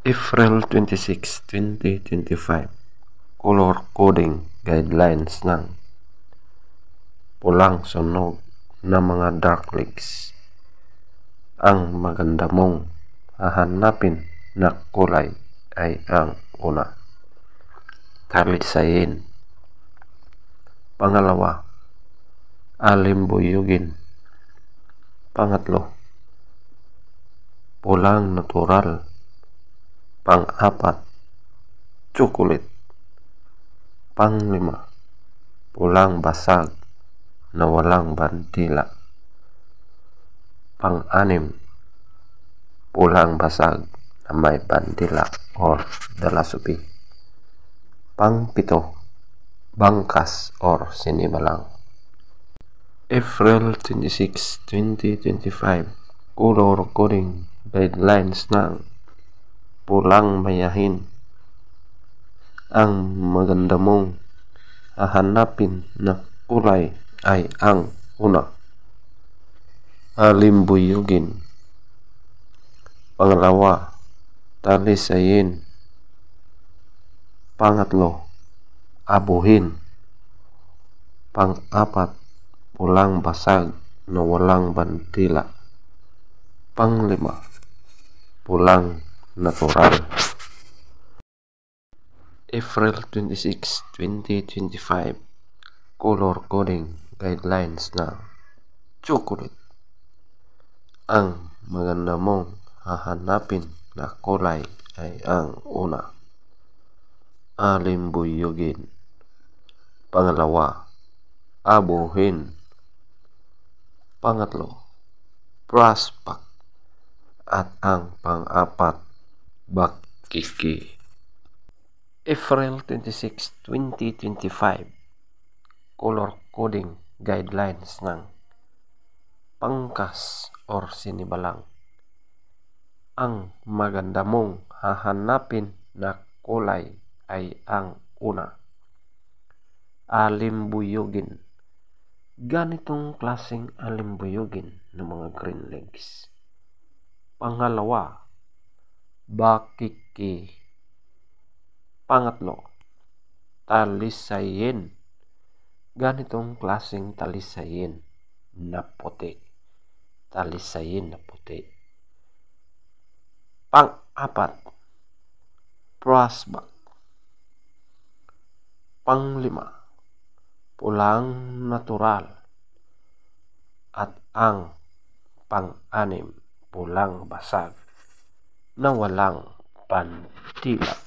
April 26, 2025, Color Coding Guidelines ng pulang sunog na mga dark legs. Ang maganda mong hahanapin na kulay ay ang una, talisayin. Pangalawa, alimbuyugin. Pangatlo, pulang natural. Pang-apat, chocolate. Panglima, pulang basag na walang bandila. Pang-anim, pulang basag na may bandila or dalasupi. Pang-pito, bangkas or sinibalang. April 26, 2025, Color Coding Guidelines ng pulang mayahin. Ang maganda mong hahanapin na kulay ay ang una, alimbuyugin. Pangalawa, talisayin. Pangatlo, abuhin. Pang-apat, pulang basag na walang bandila. Panglima, pulang natural. April 26, 2025, Color Coding Guidelines na chocolate. Ang maganda mong hahanapin na kulay ay ang una, alimbuyugin. Pangalawa, abuhin. Pangatlo, prospect. At ang pang-apat, bakiki. April 26, 2025, Color Coding Guidelines ng pangkas or sinibalang. Ang maganda mong hahanapin na kulay ay ang una, alimbuyugin. Ganitong klaseng alimbuyugin ng mga green legs. Pangalawa, bakiki. Pangatlo, talisayin. Ganitong klaseng talisayin na puti. Talisayin na puti. Pang-apat, prospect. Panglima, pulang natural. At ang pang-anim, pulang basag na walang bandila.